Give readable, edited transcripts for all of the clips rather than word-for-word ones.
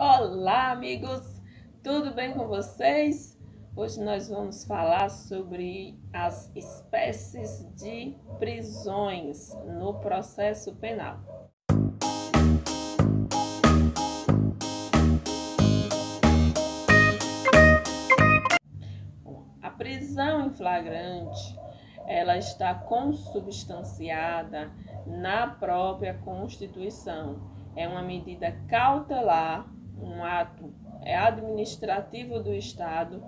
Olá, amigos! Tudo bem com vocês? Hoje nós vamos falar sobre as espécies de prisões no processo penal. A prisão em flagrante, ela está consubstanciada na própria Constituição. É uma medida cautelar, um ato administrativo do Estado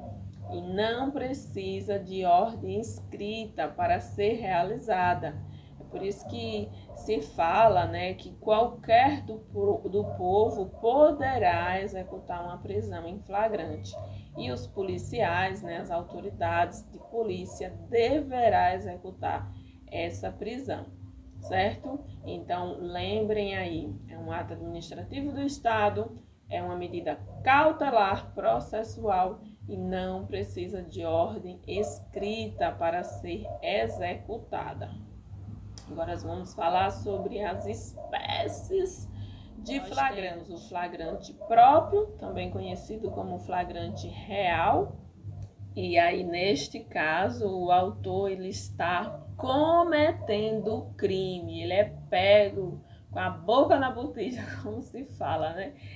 e não precisa de ordem escrita para ser realizada. É por isso que se fala, que qualquer do povo poderá executar uma prisão em flagrante. E os policiais, as autoridades de polícia deverá executar essa prisão, certo? Então, lembrem aí, é um ato administrativo do Estado, é uma medida cautelar processual e não precisa de ordem escrita para ser executada. Agora nós vamos falar sobre as espécies de flagrantes. O flagrante próprio, também conhecido como flagrante real. E aí, neste caso, o autor ele está cometendo crime, ele é pego com a boca na botija, como se fala,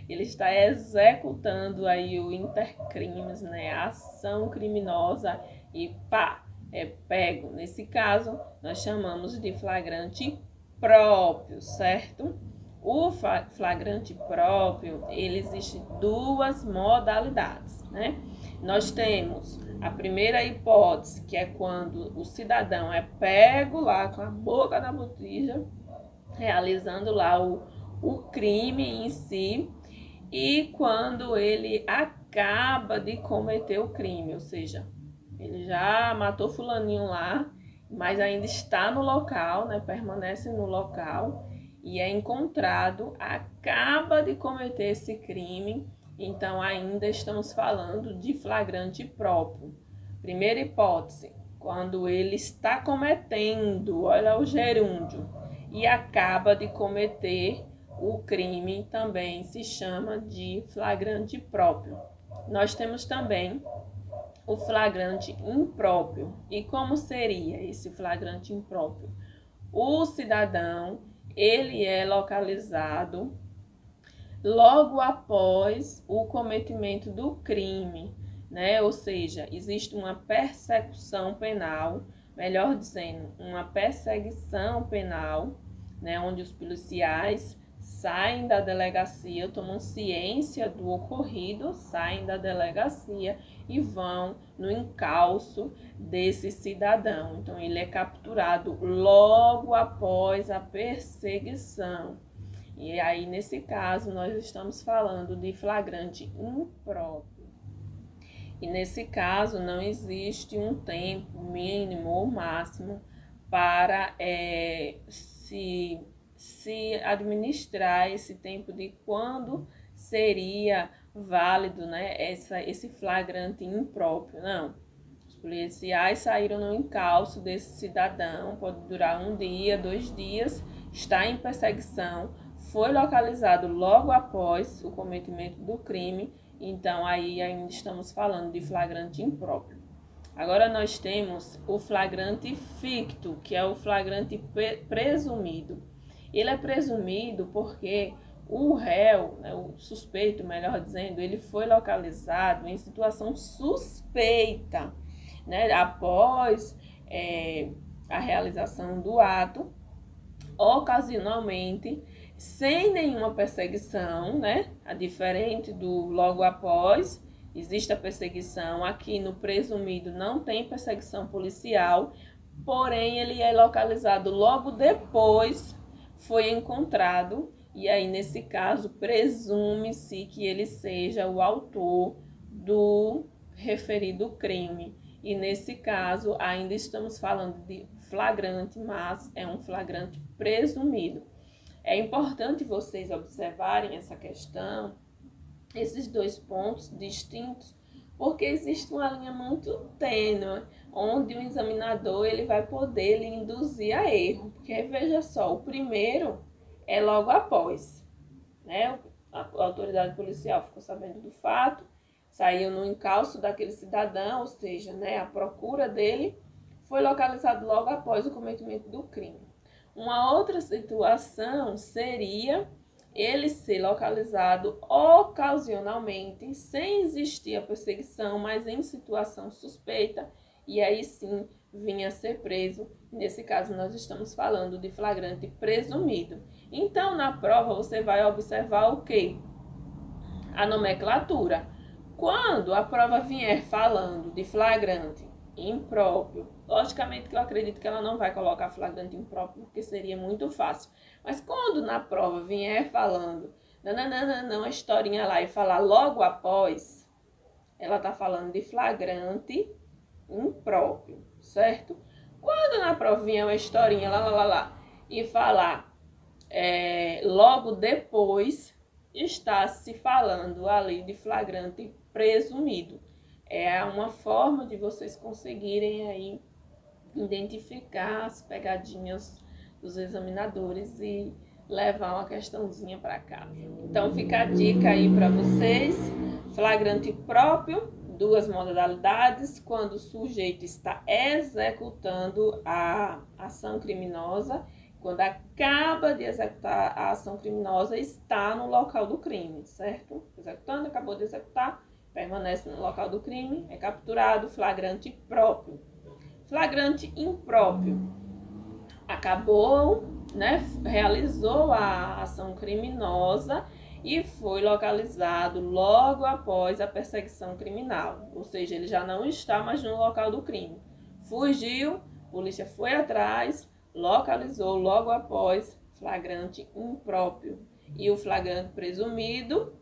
Ele está executando aí o intercrimes, a ação criminosa e pá, é pego. Nesse caso, nós chamamos de flagrante próprio, certo? O flagrante próprio, ele existe duas modalidades, Nós temos a primeira hipótese, que é quando o cidadão é pego lá com a boca na botija, realizando lá o crime em si, e quando ele acaba de cometer o crime, ou seja, ele já matou fulaninho lá, mas ainda está no local, permanece no local, e é encontrado, acaba de cometer esse crime, então ainda estamos falando de flagrante próprio. Primeira hipótese, quando ele está cometendo, olha o gerúndio, e acaba de cometer o crime, também se chama de flagrante próprio. Nós temos também o flagrante impróprio. E como seria esse flagrante impróprio? O cidadão, ele é localizado logo após o cometimento do crime, Ou seja, existe uma persecução penal, melhor dizendo, uma perseguição penal, onde os policiais saem da delegacia, tomam ciência do ocorrido, saem da delegacia e vão no encalço desse cidadão. Então, ele é capturado logo após a perseguição. E aí, nesse caso, nós estamos falando de flagrante impróprio. E nesse caso, não existe um tempo mínimo ou máximo para se administrar esse tempo de quando seria válido, esse flagrante impróprio. Não. Os policiais saíram no encalço desse cidadão, pode durar 1 dia, 2 dias, está em perseguição, foi localizado logo após o cometimento do crime, então aí ainda estamos falando de flagrante impróprio. Agora nós temos o flagrante ficto, que é o flagrante presumido. Ele é presumido porque o réu, o suspeito, melhor dizendo, ele foi localizado em situação suspeita, após a realização do ato, ocasionalmente, sem nenhuma perseguição, A diferente do logo após, existe a perseguição. Aqui no presumido não tem perseguição policial, porém ele é localizado logo depois, foi encontrado, e aí nesse caso presume-se que ele seja o autor do referido crime. E nesse caso ainda estamos falando de flagrante, mas é um flagrante presumido. É importante vocês observarem essa questão, esses dois pontos distintos, porque existe uma linha muito tênue, onde o examinador ele vai poder lhe induzir a erro. Porque veja só, o primeiro é logo após, a autoridade policial ficou sabendo do fato, saiu no encalço daquele cidadão, ou seja, né, a procura dele, foi localizado logo após o cometimento do crime. Uma outra situação seria ele ser localizado ocasionalmente, sem existir a perseguição, mas em situação suspeita, e aí sim vinha a ser preso. Nesse caso, nós estamos falando de flagrante presumido. Então, na prova, você vai observar o quê? A nomenclatura. Quando a prova vier falando de flagrante impróprio, logicamente que eu acredito que ela não vai colocar flagrante impróprio, porque seria muito fácil. Mas quando na prova vier falando, não, a historinha lá e falar logo após, ela tá falando de flagrante impróprio, certo? Quando na prova vier uma historinha lá e falar logo depois, está se falando ali de flagrante presumido. É uma forma de vocês conseguirem aí identificar as pegadinhas dos examinadores e levar uma questãozinha para casa. Então fica a dica aí para vocês: flagrante próprio, duas modalidades, quando o sujeito está executando a ação criminosa, quando acaba de executar a ação criminosa, está no local do crime, certo? Executando, acabou de executar, permanece no local do crime, é capturado. Flagrante próprio. Flagrante impróprio. Acabou, né? Realizou a ação criminosa e foi localizado logo após a perseguição criminal. Ou seja, ele já não está mais no local do crime. Fugiu, a polícia foi atrás, localizou logo após. Flagrante impróprio. E o flagrante presumido,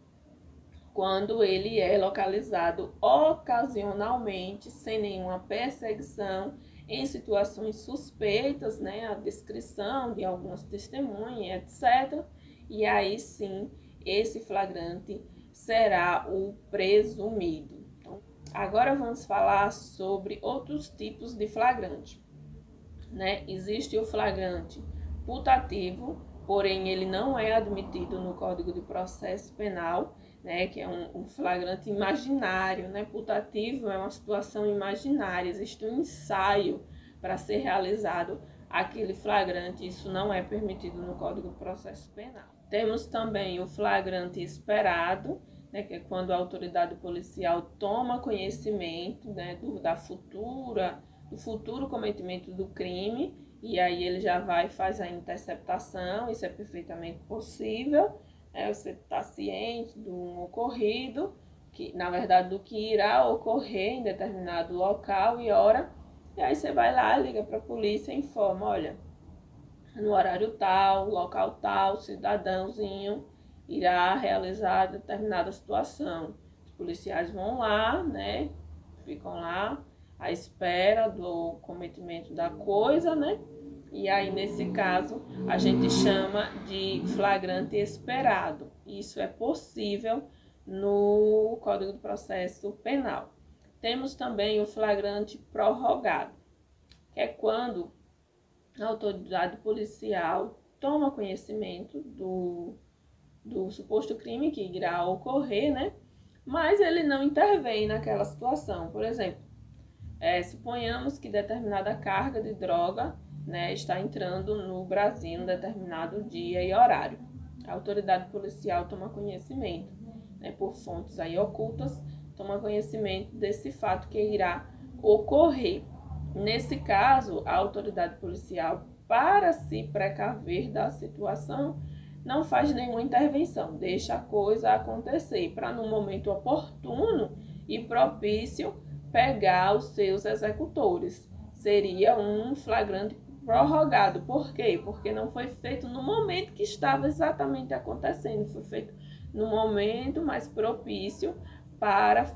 quando ele é localizado ocasionalmente, sem nenhuma perseguição, em situações suspeitas, né, a descrição de algumas testemunhas, etc. E aí sim, esse flagrante será o presumido. Então, agora vamos falar sobre outros tipos de flagrante. Né? Existe o flagrante putativo, porém ele não é admitido no Código de Processo Penal, né? Que é um flagrante imaginário, né? Putativo é uma situação imaginária, existe um ensaio para ser realizado aquele flagrante, isso não é permitido no Código de Processo Penal. Temos também o flagrante esperado, né? Que é quando a autoridade policial toma conhecimento, né? do futuro cometimento do crime, e aí ele já vai fazer a interceptação. Isso é perfeitamente possível, né? Você está ciente do ocorrido, que na verdade do que irá ocorrer em determinado local e hora, e aí você vai lá, liga para a polícia e informa: olha, no horário tal, local tal, cidadãozinho irá realizar determinada situação. Os policiais vão lá, né? Ficam lá à espera do cometimento da coisa, né? E aí, nesse caso, a gente chama de flagrante esperado. Isso é possível no Código de Processo Penal. Temos também o flagrante prorrogado, que é quando a autoridade policial toma conhecimento do suposto crime que irá ocorrer, né? Mas ele não intervém naquela situação. Por exemplo, suponhamos que determinada carga de droga, né, está entrando no Brasil em um determinado dia e horário. A autoridade policial toma conhecimento, né, por fontes aí ocultas, toma conhecimento desse fato que irá ocorrer. Nesse caso, a autoridade policial, para se precaver da situação, não faz nenhuma intervenção, deixa a coisa acontecer, para no momento oportuno e propício pegar os seus executores. Seria um flagrante prorrogado. Por quê? Porque não foi feito no momento que estava exatamente acontecendo, foi feito no momento mais propício para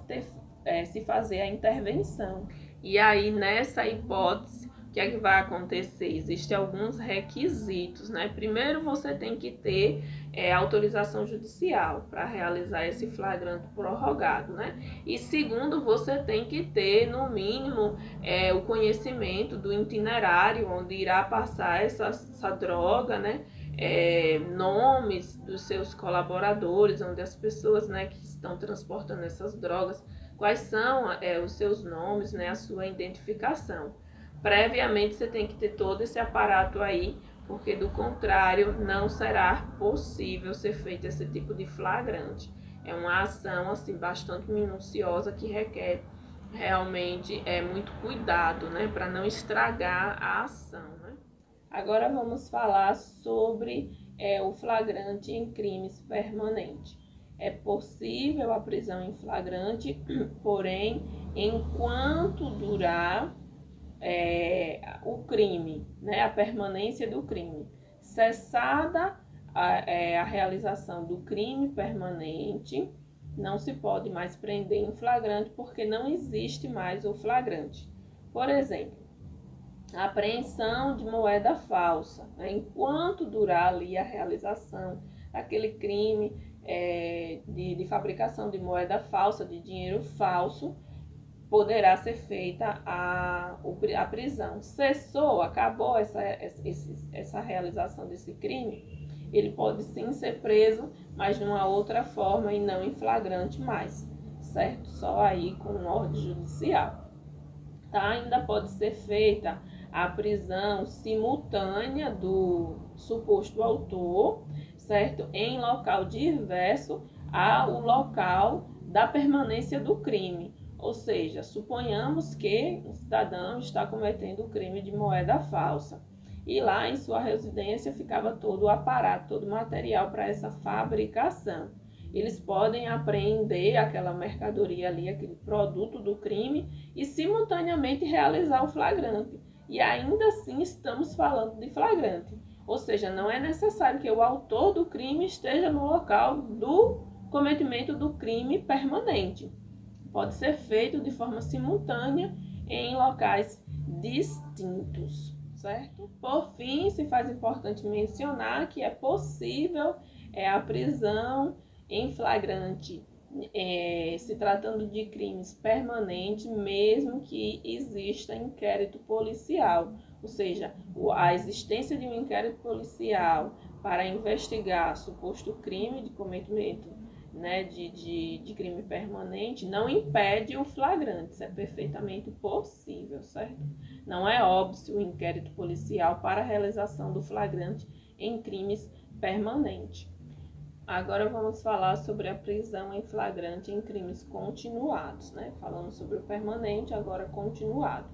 se fazer a intervenção. E aí, nessa hipótese, o que é que vai acontecer? Existem alguns requisitos, né? Primeiro, você tem que ter autorização judicial para realizar esse flagrante prorrogado, né? E segundo, você tem que ter, no mínimo, o conhecimento do itinerário onde irá passar essa droga, né? nomes dos seus colaboradores, onde as pessoas, né, que estão transportando essas drogas, quais são os seus nomes, né, a sua identificação. Previamente você tem que ter todo esse aparato aí, porque do contrário não será possível ser feito esse tipo de flagrante. É uma ação assim bastante minuciosa que requer realmente muito cuidado, né, para não estragar a ação, né? Agora vamos falar sobre o flagrante em crimes permanentes. É possível a prisão em flagrante, porém, enquanto durar o crime, né, a permanência do crime. Cessada a realização do crime permanente, não se pode mais prender em flagrante porque não existe mais o flagrante. Por exemplo, a apreensão de moeda falsa, né, enquanto durar ali a realização daquele crime de fabricação de moeda falsa, de dinheiro falso, poderá ser feita a prisão. Cessou, acabou essa realização desse crime, ele pode sim ser preso, mas de uma outra forma e não em flagrante mais, certo? Só aí com ordem judicial. Tá? Ainda pode ser feita a prisão simultânea do suposto autor, certo? Em local diverso ao local da permanência do crime. Ou seja, suponhamos que o cidadão está cometendo o crime de moeda falsa e lá em sua residência ficava todo o aparato, todo o material para essa fabricação. Eles podem apreender aquela mercadoria ali, aquele produto do crime e simultaneamente realizar o flagrante. E ainda assim estamos falando de flagrante. Ou seja, não é necessário que o autor do crime esteja no local do cometimento do crime permanente. Pode ser feito de forma simultânea em locais distintos, certo? Por fim, se faz importante mencionar que é possível a prisão em flagrante, se tratando de crimes permanentes, mesmo que exista inquérito policial, ou seja, a existência de um inquérito policial para investigar suposto crime de cometimento, né, de crime permanente, não impede o flagrante, isso é perfeitamente possível, certo? Não é óbvio o inquérito policial para a realização do flagrante em crimes permanentes. Agora vamos falar sobre a prisão em flagrante em crimes continuados, né? Falando sobre o permanente, agora continuado.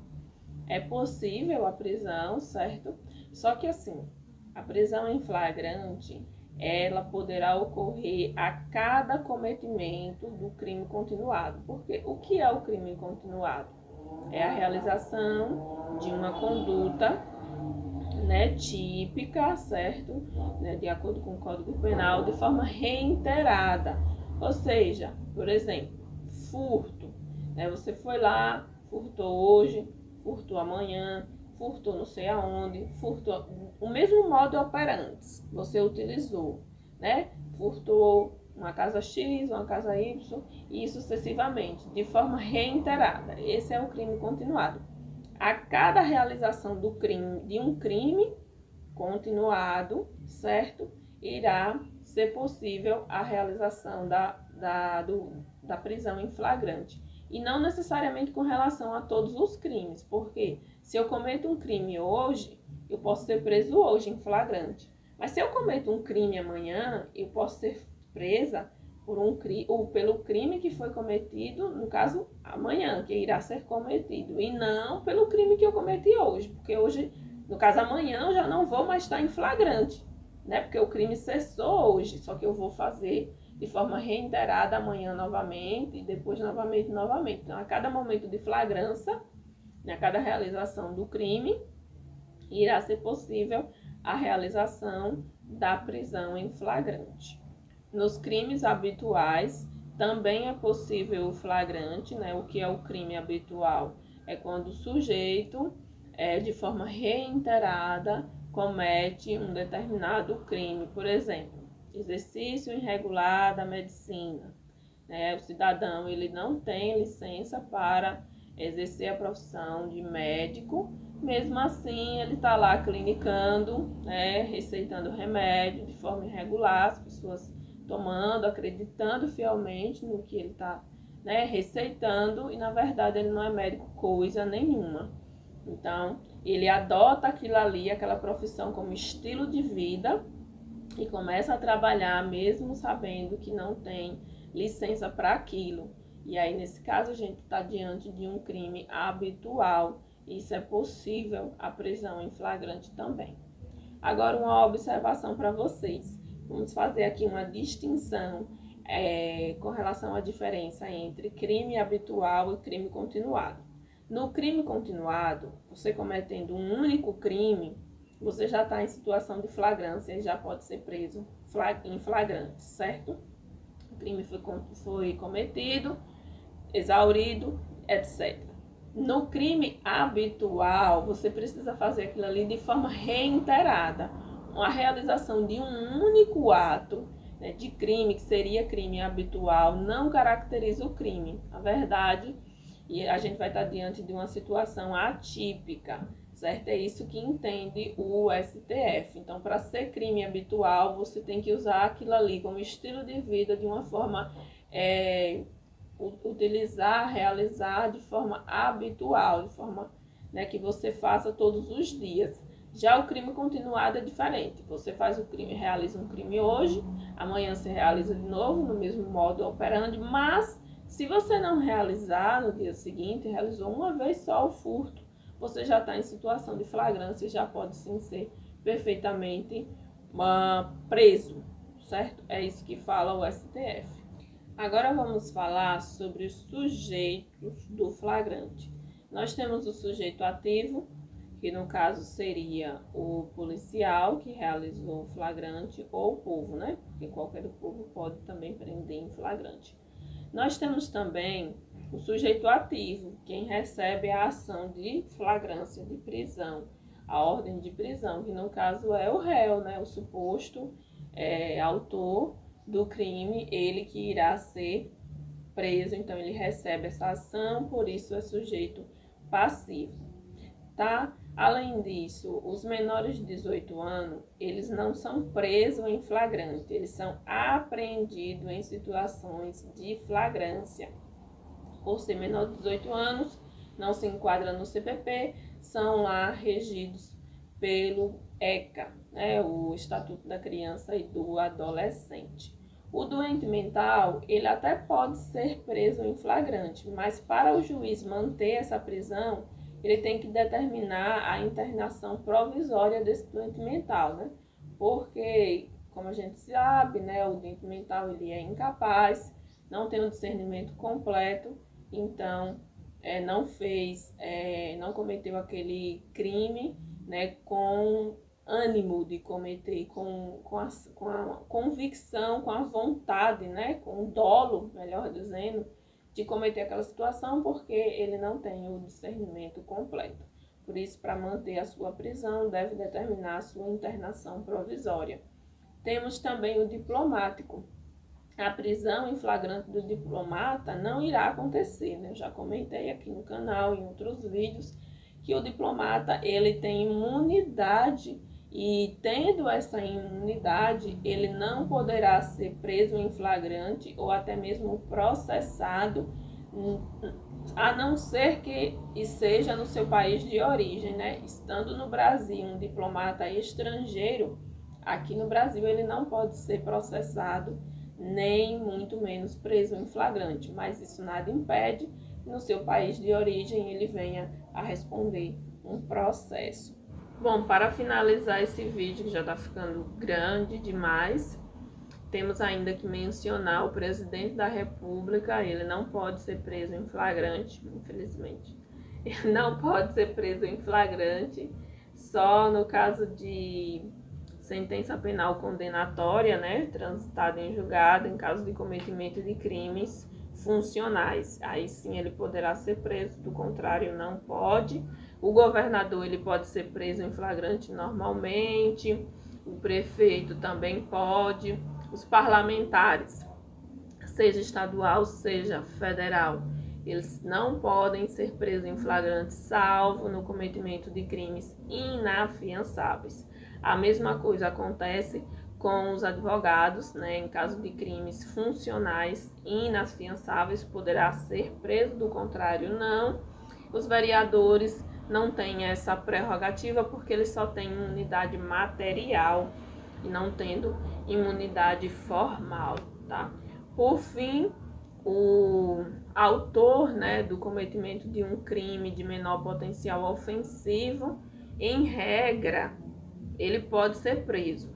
É possível a prisão, certo? Só que assim, a prisão em flagrante, ela poderá ocorrer a cada cometimento do crime continuado. Porque o que é o crime continuado? É a realização de uma conduta, né, típica, certo? Né, de acordo com o Código Penal, de forma reiterada. Ou seja, por exemplo, furto. Né, você foi lá, furtou hoje, furtou amanhã, furtou não sei aonde, furtou o mesmo modo operandi você utilizou, né? Furtou uma casa X, uma casa Y e sucessivamente, de forma reiterada. Esse é o crime continuado. A cada realização do crime, de um crime continuado, certo? Irá ser possível a realização da prisão em flagrante. E não necessariamente com relação a todos os crimes, porque se eu cometo um crime hoje, eu posso ser preso hoje em flagrante. Mas se eu cometo um crime amanhã, eu posso ser presa pelo crime que foi cometido, no caso, amanhã, que irá ser cometido, e não pelo crime que eu cometi hoje, porque hoje, no caso, amanhã eu já não vou mais estar em flagrante, né? Porque o crime cessou hoje, só que eu vou fazer de forma reiterada amanhã novamente, e depois novamente. Então, a cada momento de flagrância, né, a cada realização do crime, irá ser possível a realização da prisão em flagrante. Nos crimes habituais, também é possível o flagrante, né? O que é o crime habitual? É quando o sujeito, de forma reiterada, comete um determinado crime. Por exemplo, exercício irregular da medicina. Né? O cidadão ele não tem licença para exercer a profissão de médico. Mesmo assim, ele está lá clinicando, né, receitando remédio de forma irregular, as pessoas tomando, acreditando fielmente no que ele está, né, receitando, e na verdade ele não é médico coisa nenhuma. Então, ele adota aquilo ali, aquela profissão como estilo de vida e começa a trabalhar mesmo sabendo que não tem licença para aquilo. E aí, nesse caso, a gente está diante de um crime habitual. Isso é possível a prisão em flagrante também. Agora, uma observação para vocês. Vamos fazer aqui uma distinção com relação à diferença entre crime habitual e crime continuado. No crime continuado, você cometendo um único crime, você já está em situação de flagrância e já pode ser preso em flagrante, certo? O crime foi cometido, exaurido, etc. No crime habitual, você precisa fazer aquilo ali de forma reiterada. A realização de um único ato, né, de crime, que seria crime habitual, não caracteriza o crime. Na verdade, e a gente vai estar diante de uma situação atípica, certo? É isso que entende o STF. Então, para ser crime habitual, você tem que usar aquilo ali como estilo de vida de uma forma... utilizar, realizar de forma habitual, de forma, né, que você faça todos os dias. Já o crime continuado é diferente. Você faz o crime, realiza um crime hoje, amanhã você realiza de novo no mesmo modo operandi, mas se você não realizar no dia seguinte, realizou uma vez só o furto, você já está em situação de flagrância e já pode sim ser perfeitamente preso, certo? É isso que fala o STF. Agora vamos falar sobre os sujeitos do flagrante. Nós temos o sujeito ativo, que no caso seria o policial que realizou o flagrante, ou o povo, né? Porque qualquer povo pode também prender em flagrante. Nós temos também o sujeito ativo, quem recebe a ação de flagrância de prisão, a ordem de prisão, que no caso é o réu, né? O suposto autor do crime, ele que irá ser preso, então ele recebe essa ação, por isso é sujeito passivo, tá? Além disso, os menores de 18 anos, eles não são presos em flagrante, eles são apreendidos em situações de flagrância. Por ser menor de 18 anos, não se enquadra no CPP, são lá regidos pelo ECA, né, o Estatuto da Criança e do Adolescente. O doente mental, ele até pode ser preso em flagrante, mas para o juiz manter essa prisão, ele tem que determinar a internação provisória desse doente mental, né? Porque, como a gente sabe, né, o doente mental ele é incapaz, não tem um discernimento completo, então não cometeu aquele crime, né, com ânimo de cometer, com a convicção, com a vontade, né, com o dolo, melhor dizendo, de cometer aquela situação, porque ele não tem o discernimento completo. Por isso, para manter a sua prisão, deve determinar a sua internação provisória. Temos também o diplomático. A prisão em flagrante do diplomata não irá acontecer, né? Eu já comentei aqui no canal, em outros vídeos, que o diplomata ele tem imunidade e, tendo essa imunidade, ele não poderá ser preso em flagrante ou até mesmo processado, a não ser que seja no seu país de origem, né? Estando no Brasil um diplomata estrangeiro, aqui no Brasil ele não pode ser processado, nem muito menos preso em flagrante, mas isso nada impede que no seu país de origem ele venha a responder um processo. Bom, para finalizar esse vídeo, que já está ficando grande demais, temos ainda que mencionar o presidente da República. Ele não pode ser preso em flagrante, infelizmente. Ele não pode ser preso em flagrante, só no caso de sentença penal condenatória, né, transitada em julgado, em caso de cometimento de crimes funcionais. Aí sim ele poderá ser preso, do contrário não pode. O governador ele pode ser preso em flagrante normalmente, o prefeito também pode, os parlamentares, seja estadual, seja federal, Eles não podem ser presos em flagrante, salvo no cometimento de crimes inafiançáveis. A mesma coisa acontece com os advogados, né? Em caso de crimes funcionais inafiançáveis, poderá ser preso, do contrário, não. Os vereadores não têm essa prerrogativa porque eles só têm imunidade material e não tendo imunidade formal, tá? Por fim, o autor, né, do cometimento de um crime de menor potencial ofensivo, em regra, ele pode ser preso,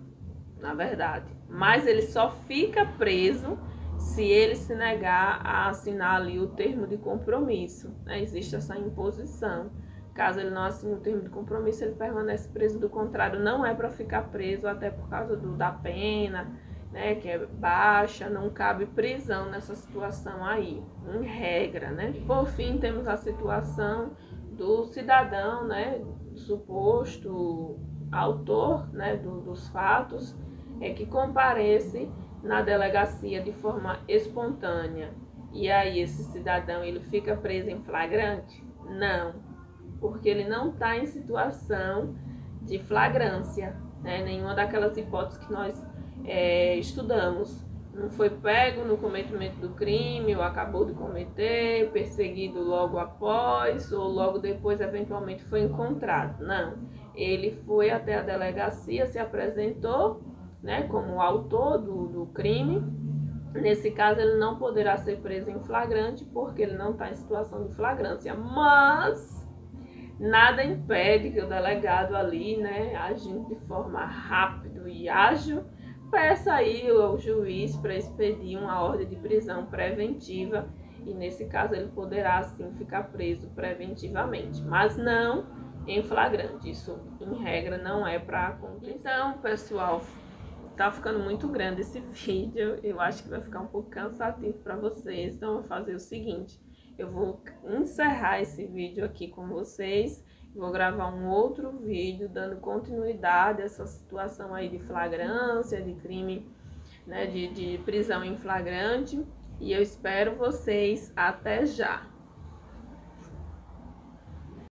na verdade, mas ele só fica preso se ele se negar a assinar ali o termo de compromisso, né? Existe essa imposição. Caso ele não assine o termo de compromisso, ele permanece preso. Do contrário, não é para ficar preso, até por causa da pena, né, que é baixa, não cabe prisão nessa situação aí, em regra, né? Por fim, temos a situação do cidadão, né, suposto autor, né, dos fatos, que comparece na delegacia de forma espontânea. E aí esse cidadão, ele fica preso em flagrante? Não, porque ele não está em situação de flagrância, né? Nenhuma daquelas hipóteses que nós estudamos. Não foi pego no cometimento do crime, ou acabou de cometer, perseguido logo após, ou logo depois eventualmente foi encontrado. Não, ele foi até a delegacia, se apresentou, né, como autor do crime. Nesse caso, ele não poderá ser preso em flagrante, porque ele não está em situação de flagrância, mas nada impede que o delegado ali, né, agindo de forma rápida e ágil, peça aí ao juiz para expedir uma ordem de prisão preventiva, e nesse caso ele poderá sim ficar preso preventivamente, mas não em flagrante. Isso, em regra, não é para acontecer. Então, pessoal, tá ficando muito grande esse vídeo, eu acho que vai ficar um pouco cansativo para vocês, então eu vou fazer o seguinte: eu vou encerrar esse vídeo aqui com vocês, vou gravar um outro vídeo dando continuidade a essa situação aí de flagrância, de crime, né, de prisão em flagrante, e eu espero vocês. Até já!